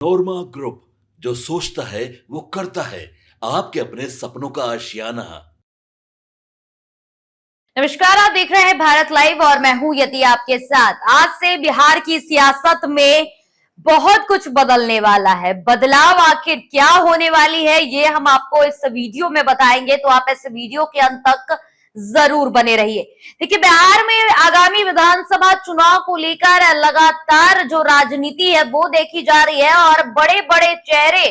नोरमा group, जो सोचता है वो करता है। आपके अपने सपनों का आशियाना। नमस्कार, आप देख रहे हैं भारत लाइव और मैं हूं यति आपके साथ। आज से बिहार की सियासत में बहुत कुछ बदलने वाला है। बदलाव आखिर क्या होने वाली है ये हम आपको इस वीडियो में बताएंगे, तो आप इस वीडियो के अंत तक जरूर बने रहिए। देखिए, बिहार में आगामी विधानसभा चुनाव को लेकर लगातार जो राजनीति है वो देखी जा रही है और बड़े बड़े चेहरे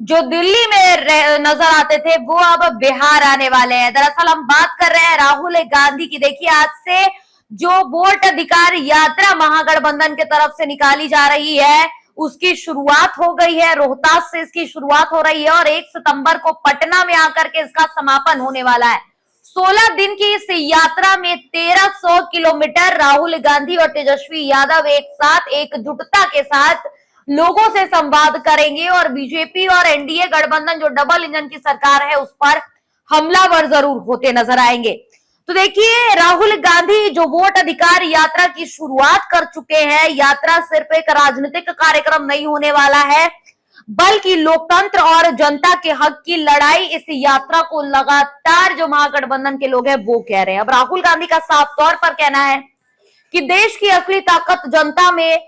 जो दिल्ली में नजर आते थे वो अब बिहार आने वाले हैं। दरअसल हम बात कर रहे हैं राहुल गांधी की। देखिए, आज से जो वोट अधिकार यात्रा महागठबंधन की तरफ से निकाली जा रही है उसकी शुरुआत हो गई है। रोहतास से इसकी शुरुआत हो रही है और 1 सितंबर को पटना में आकर के इसका समापन होने वाला है। 16 दिन की इस यात्रा में 1300 किलोमीटर राहुल गांधी और तेजस्वी यादव एक साथ एकजुटता के साथ लोगों से संवाद करेंगे और बीजेपी और एनडीए गठबंधन जो डबल इंजन की सरकार है उस पर हमलावर जरूर होते नजर आएंगे। तो देखिए, राहुल गांधी जो वोट अधिकार यात्रा की शुरुआत कर चुके हैं। यात्रा सिर्फ एक राजनीतिक कार्यक्रम नहीं होने वाला है, बल्कि लोकतंत्र और जनता के हक की लड़ाई। इस यात्रा को लगातार जो महागठबंधन के लोग हैं वो कह रहे हैं। अब राहुल गांधी का साफ तौर पर कहना है कि देश की असली ताकत जनता में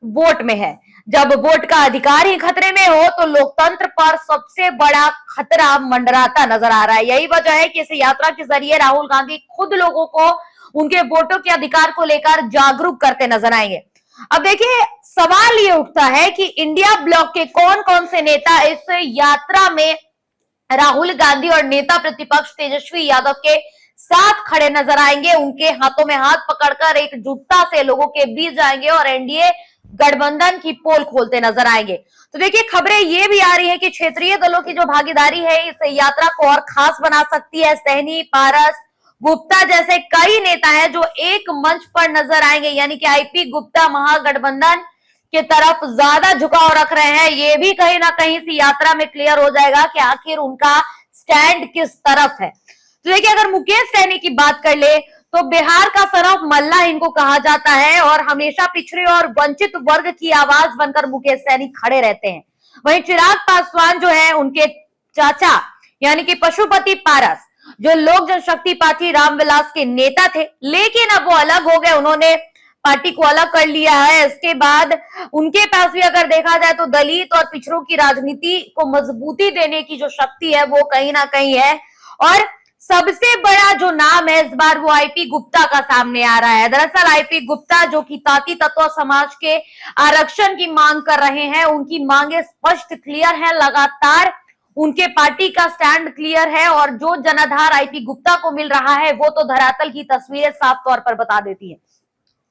वोट में है। जब वोट का अधिकार ही खतरे में हो तो लोकतंत्र पर सबसे बड़ा खतरा मंडराता नजर आ रहा है। यही वजह है कि इस यात्रा के जरिए राहुल गांधी खुद लोगों को उनके वोटों के अधिकार को लेकर जागरूक करते नजर आएंगे। अब देखिए, सवाल ये उठता है कि इंडिया ब्लॉक के कौन कौन से नेता इस यात्रा में राहुल गांधी और नेता प्रतिपक्ष तेजस्वी यादव के साथ खड़े नजर आएंगे। उनके हाथों में हाथ पकड़कर एकजुटता से लोगों के बीच जाएंगे और एनडीए गठबंधन की पोल खोलते नजर आएंगे। तो देखिए, खबरें ये भी आ रही है कि क्षेत्रीय दलों की जो भागीदारी है इस यात्रा को और खास बना सकती है। सहनी, पारस, गुप्ता जैसे कई नेता हैं जो एक मंच पर नजर आएंगे, यानी कि आईपी गुप्ता महागठबंधन की तरफ ज्यादा झुकाव रख रहे हैं। ये भी कहीं ना कहीं इस यात्रा में क्लियर हो जाएगा कि आखिर उनका स्टैंड किस तरफ है। तो देखिए, अगर मुकेश सहनी की बात कर ले तो बिहार का सन ऑफ मल्ला इनको कहा जाता है और हमेशा पिछड़े और वंचित वर्ग की आवाज बनकर मुकेश सहनी खड़े रहते हैं। वहीं चिराग पासवान जो है उनके चाचा यानी कि पशुपति पारस जो लोक जनशक्ति पार्टी रामविलास के नेता थे, लेकिन अब वो अलग हो गए। उन्होंने पार्टी को अलग कर लिया है। इसके बाद उनके पास भी अगर देखा जाए तो दलित और पिछड़ों की राजनीति को मजबूती देने की जो शक्ति है वो कहीं ना कहीं है। और सबसे बड़ा जो नाम है इस बार वो आईपी गुप्ता का सामने आ रहा है। दरअसल आईपी गुप्ता जो कि ताती तत्व समाज के आरक्षण की मांग कर रहे हैं, उनकी मांगे स्पष्ट क्लियर है। लगातार उनके पार्टी का स्टैंड क्लियर है और जो जनाधार आईपी गुप्ता को मिल रहा है वो तो धरातल की तस्वीरें साफ तौर पर बता देती है।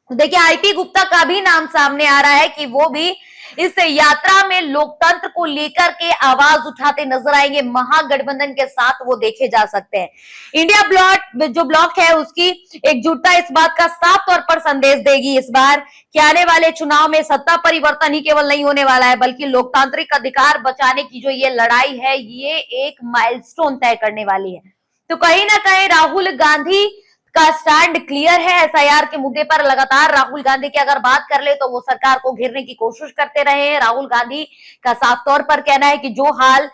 देखिए, आईपी गुप्ता का भी नाम सामने आ रहा है कि वो भी इस यात्रा में लोकतंत्र को लेकर के आवाज उठाते नजर आएंगे। महागठबंधन के साथ वो देखे जा सकते हैं। इंडिया ब्लॉक जो ब्लॉक है उसकी एकजुटता इस बात का साफ तौर पर संदेश देगी इस बार कि आने वाले चुनाव में सत्ता परिवर्तन ही केवल नहीं होने वाला है, बल्कि लोकतांत्रिक अधिकार बचाने की जो ये लड़ाई है ये एक माइलस्टोन तय करने वाली है। तो कहीं ना कहीं राहुल गांधी का स्टैंड क्लियर है। एसआईआर के मुद्दे पर लगातार राहुल गांधी की अगर बात कर ले तो वो सरकार को घेरने की कोशिश करते रहे हैं। राहुल गांधी का साफ तौर पर कहना है कि जो हाल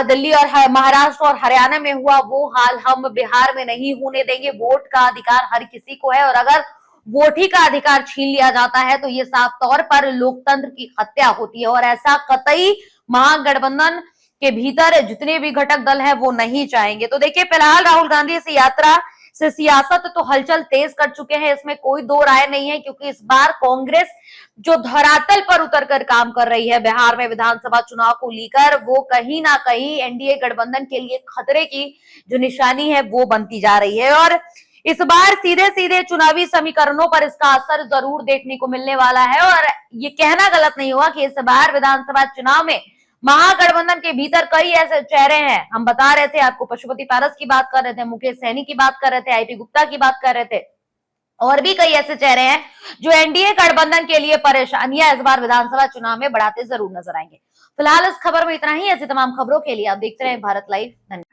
दिल्ली और महाराष्ट्र और हरियाणा में हुआ वो हाल हम बिहार में नहीं होने देंगे। वोट का अधिकार हर किसी को है और अगर वोट ही का अधिकार छीन लिया जाता है तो ये साफ तौर पर लोकतंत्र की हत्या होती है और ऐसा कतई महागठबंधन के भीतर जितने भी घटक दल है वो नहीं चाहेंगे। तो देखिए, फिलहाल राहुल गांधी इस यात्रा से सियासत तो हलचल तेज कर चुके हैं, इसमें कोई दो राय नहीं है, क्योंकि इस बार कांग्रेस जो धरातल पर उतरकर काम कर रही है बिहार में विधानसभा चुनाव को लेकर, वो कहीं ना कहीं एनडीए गठबंधन के लिए खतरे की जो निशानी है वो बनती जा रही है। और इस बार सीधे सीधे चुनावी समीकरणों पर इसका असर जरूर देखने को मिलने वाला है। और ये कहना गलत नहीं हुआ कि इस बार विधानसभा चुनाव में महागठबंधन के भीतर कई ऐसे चेहरे हैं। हम बता रहे थे आपको, पशुपति पारस की बात कर रहे थे, मुकेश सहनी की बात कर रहे थे, आईपी गुप्ता की बात कर रहे थे, और भी कई ऐसे चेहरे हैं जो एनडीए गठबंधन के लिए परेशानियां इस बार विधानसभा चुनाव में बढ़ाते जरूर नजर आएंगे। फिलहाल इस खबर में इतना ही। ऐसी तमाम खबरों के लिए आप देखते रहे भारत लाइव। धन्यवाद।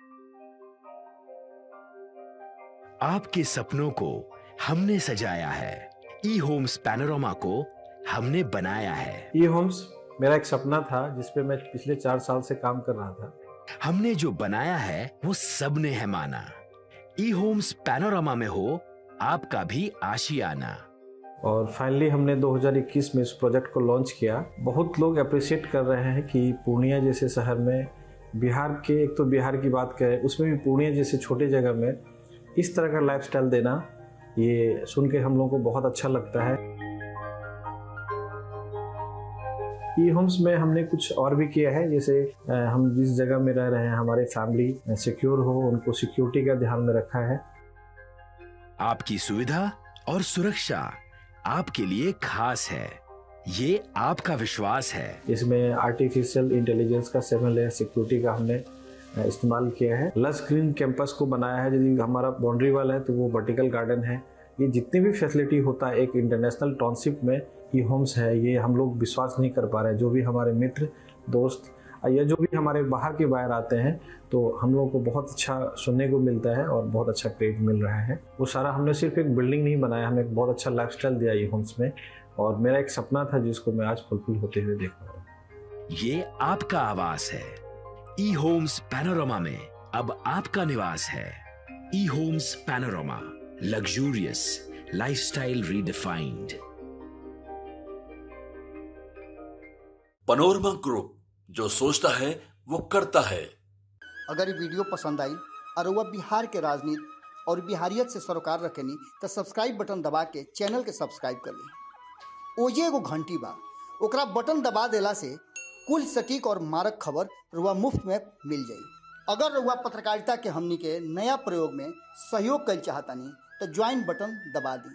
आपके सपनों को हमने सजाया है। ई होम्स पैनोरामा को हमने बनाया है। ई होम्स मेरा एक सपना था जिस पे मैं पिछले 4 साल से काम कर रहा था। हमने जो बनाया है वो सबने है माना। ई होम्स पैनोरामा में हो आपका भी आशियाना। और फाइनली हमने 2021 में इस प्रोजेक्ट को लॉन्च किया। बहुत लोग अप्रिशिएट कर रहे हैं कि पूर्णिया जैसे शहर में, बिहार के, एक तो बिहार की बात करें उसमें भी पूर्णिया जैसे छोटे जगह में इस तरह का लाइफस्टाइल देना, ये सुन के हम लोगों को बहुत अच्छा लगता है। ई होम्स में हमने कुछ और भी किया है, जैसे हम जिस जगह में रह रहे हैं हमारे फैमिली सिक्योर हो, उनको सिक्योरिटी का ध्यान में रखा है। आपकी सुविधा और सुरक्षा आपके लिए खास है, ये आपका विश्वास है। इसमें आर्टिफिशियल इंटेलिजेंस का 7 लेयर सिक्योरिटी का हमने इस्तेमाल किया है। लस ग्रीन कैंपस को बनाया है। यदि हमारा बाउंड्री वाल है तो वो वर्टिकल गार्डन है। ये जितनी भी फैसिलिटी होता है एक इंटरनेशनल टाउनशिप में, ई होम्स है, ये हम लोग विश्वास नहीं कर पा रहे हैं। जो भी हमारे मित्र दोस्त या जो भी हमारे बाहर के बाहर आते हैं तो हम लोगों को बहुत अच्छा सुनने को मिलता है और बहुत अच्छा क्रेडिट मिल रहा है। वो सारा हमने सिर्फ एक बिल्डिंग नहीं बनाया, हमें एक बहुत अच्छा लाइफस्टाइल दिया ई होम्स में, और मेरा एक सपना था जिसको मैं आज फुलफिल होते हुए देख रहा हूँ। ये आपका आवास है। ई होम्स पैनोरामा में अब आपका निवास है। E homes panorama, luxurious lifestyle redefined. Panorama group, जो सोचता है वो करता है। अगर ये वीडियो पसंद आई और वह बिहार के राजनीति और बिहारियत से सरोकार रखेनी तो सब्सक्राइब बटन दबा के चैनल के सब्सक्राइब कर ली। ओजे एगो घंटी बा, ओकरा बटन दबा देला से कुल सटीक और मारक खबर रुआ मुफ्त में मिल जाई। अगर रुआ पत्रकारिता के हमनी के नया प्रयोग में सहयोग कर चाहतानी तो ज्वाइन बटन दबा दी।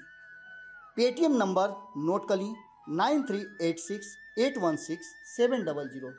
पेटीएम नंबर नोट कर ली 9386 816 700।